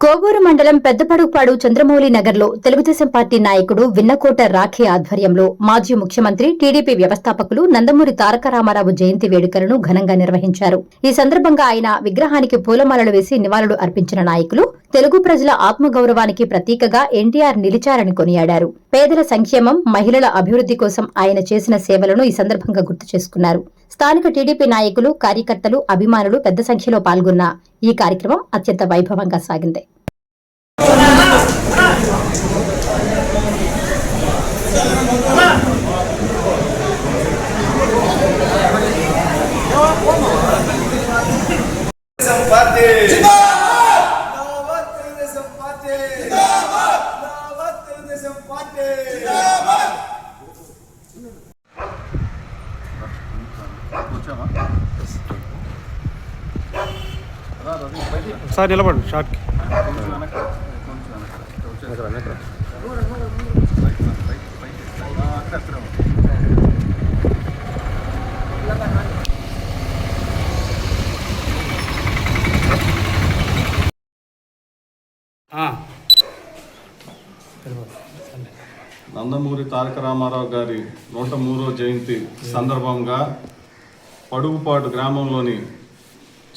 కోవూరు మండలం పెద్దపడుగుపాడు చంద్రమౌళి నగర్లో తెలుగుదేశం పార్టీ నాయకుడు విన్నకోట రాఖీ ఆధ్వర్యంలో మాజీ ముఖ్యమంత్రి టీడీపీ వ్యవస్థాపకులు నందమూరి తారక రామారావు జయంతి వేడుకలను ఘనంగా నిర్వహించారు. ఈ సందర్భంగా ఆయన విగ్రహానికి పూలమాలలు వేసి నివాళులు అర్పించిన నాయకులు తెలుగు ప్రజల ఆత్మగౌరవానికి ప్రతీకగా ఎన్టీఆర్ నిలిచారని కొనియాడారు. పేదల సంక్షేమం, మహిళల అభివృద్ధి కోసం ఆయన చేసిన సేవలను ఈ సందర్భంగా గుర్తు చేసుకున్నారు. స్థానిక టీడీపీ నాయకులు, కార్యకర్తలు, అభిమానులు పెద్ద సంఖ్యలో పాల్గొన్న ఈ కార్యక్రమం అత్యంత వైభవంగా సాగింది. సార్ నిలబడు షార్ట్ నందమూరి తారక రామారావు గారి 103వ జయంతి సందర్భంగా పడుగుపాటు గ్రామంలోని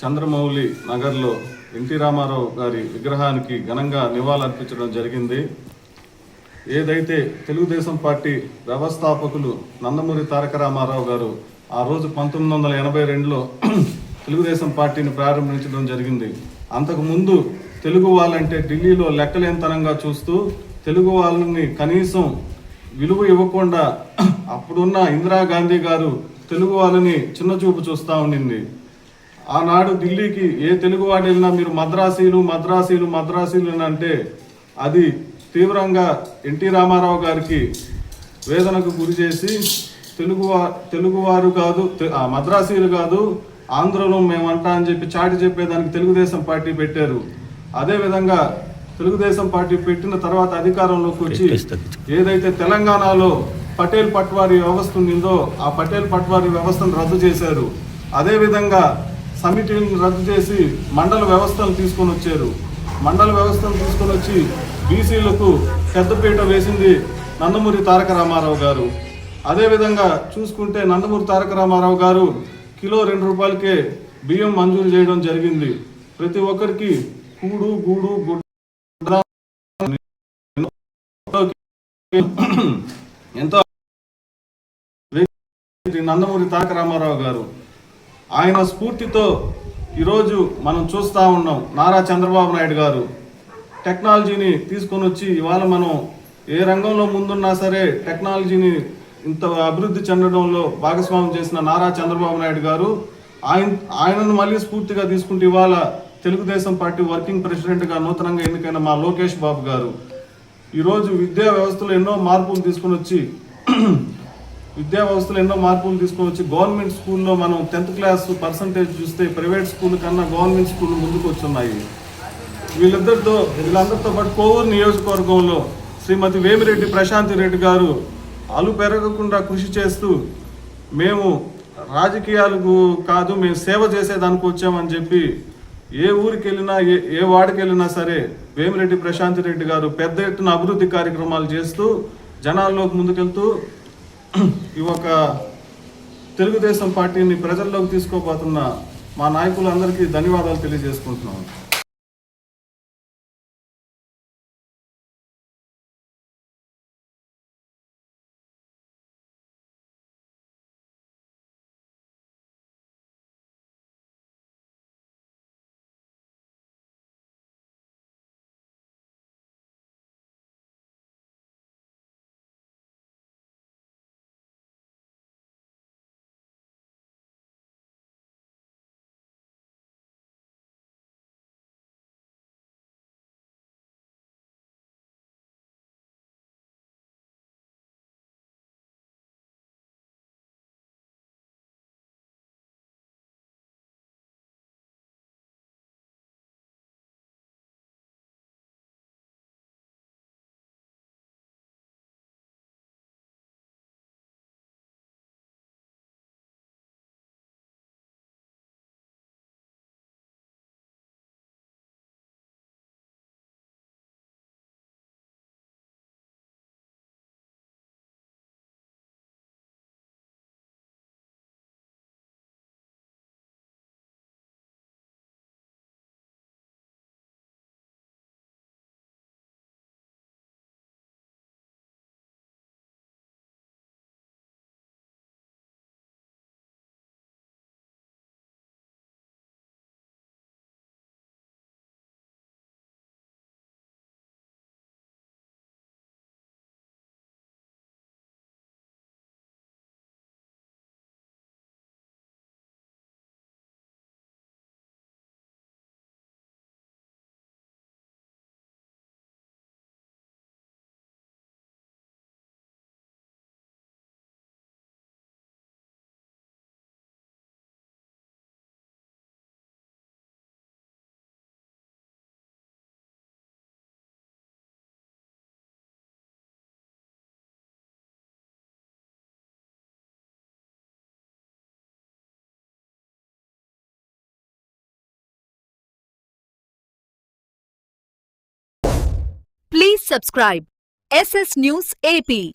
చంద్రమౌళి నగర్లో ఎన్టీ రామారావు గారి విగ్రహానికి ఘనంగా నివాళులర్పించడం జరిగింది. ఏదైతే తెలుగుదేశం పార్టీ వ్యవస్థాపకులు నందమూరి తారక రామారావు గారు ఆ రోజు 1982లో తెలుగుదేశం పార్టీని ప్రారంభించడం జరిగింది. అంతకుముందు తెలుగు వాళ్ళంటే ఢిల్లీలో లెక్కలేనితనంగా చూస్తూ తెలుగు వాళ్ళని కనీసం విలువ ఇవ్వకుండా అప్పుడున్న ఇందిరాగాంధీ గారు తెలుగు వాళ్ళని చిన్నచూపు చూస్తూ ఉండింది. ఆనాడు ఢిల్లీకి ఏ తెలుగువాడు వెళ్ళినా మీరు మద్రాసీలు అంటే అది తీవ్రంగా ఎన్టీ రామారావు గారికి వేదనకు గురి చేసి తెలుగువారు కాదు, మద్రాసీలు కాదు, ఆంధ్రలో మేమంటా అని చెప్పి చాటి చెప్పేదానికి తెలుగుదేశం పార్టీ పెట్టారు. అదేవిధంగా తెలుగుదేశం పార్టీ పెట్టిన తర్వాత అధికారంలోకి వచ్చి ఏదైతే తెలంగాణలో పటేల్ పట్వారీ వ్యవస్థ ఉండిందో ఆ పటేల్ పట్వారీ వ్యవస్థను రద్దు చేశారు. అదేవిధంగా సమితిని రద్దు చేసి మండల వ్యవస్థను తీసుకొని వచ్చారు. మండల వ్యవస్థను తీసుకొని వచ్చి బీసీలకు పెద్దపీట వేసింది నందమూరి తారక రామారావు గారు. అదేవిధంగా చూసుకుంటే నందమూరి తారక రామారావు గారు కిలో 2 రూపాయలకే బియ్యం మంజూరు చేయడం జరిగింది. ప్రతి ఒక్కరికి కూడు గూడు గుడ్డ ఎంతో నందమూరి తారక రామారావు గారు ఆయన స్ఫూర్తితో ఈరోజు మనం చూస్తూ ఉన్నాం. నారా చంద్రబాబు నాయుడు గారు టెక్నాలజీని తీసుకొని వచ్చి ఇవాళ మనం ఏ రంగంలో ముందున్నా సరే టెక్నాలజీని ఇంత అభివృద్ధి చెందడంలో భాగస్వామ్యం చేసిన నారా చంద్రబాబు నాయుడు గారు ఆయనను మళ్ళీ స్ఫూర్తిగా తీసుకుంటూ ఇవాళ తెలుగుదేశం పార్టీ వర్కింగ్ ప్రెసిడెంట్గా నూతనంగా ఎన్నికైన మా లోకేష్ బాబు గారు ఈరోజు విద్యా వ్యవస్థలో ఎన్నో మార్పులు తీసుకొని వచ్చి గవర్నమెంట్ స్కూల్లో మనం 10th క్లాస్ పర్సంటేజ్ చూస్తే ప్రైవేట్ స్కూల్ కన్నా గవర్నమెంట్ స్కూల్ ముందుకు వచ్చున్నాయి. వీళ్ళందరితో పాటు కోవూరు నియోజకవర్గంలో శ్రీమతి వేమిరెడ్డి ప్రశాంతి రెడ్డి గారు అలు పెరగకుండా కృషి చేస్తూ మేము రాజకీయాలకు కాదు, మేము సేవ చేసేదానికి వచ్చామని చెప్పి ఏ ఊరికి వెళ్ళినా ఏ వార్డుకి వెళ్ళినా సరే వేమిరెడ్డి ప్రశాంతి రెడ్డి గారు పెద్ద ఎత్తున అభివృద్ధి కార్యక్రమాలు చేస్తూ జనాల్లోకి ముందుకెళ్తూ ఈ ఒక తెలుగుదేశం పార్టీని ప్రజల్లోకి తీసుకోబోతున్న మా నాయకులందరికీ ధన్యవాదాలు తెలియజేసుకుంటున్నాను. subscribe SS News AP.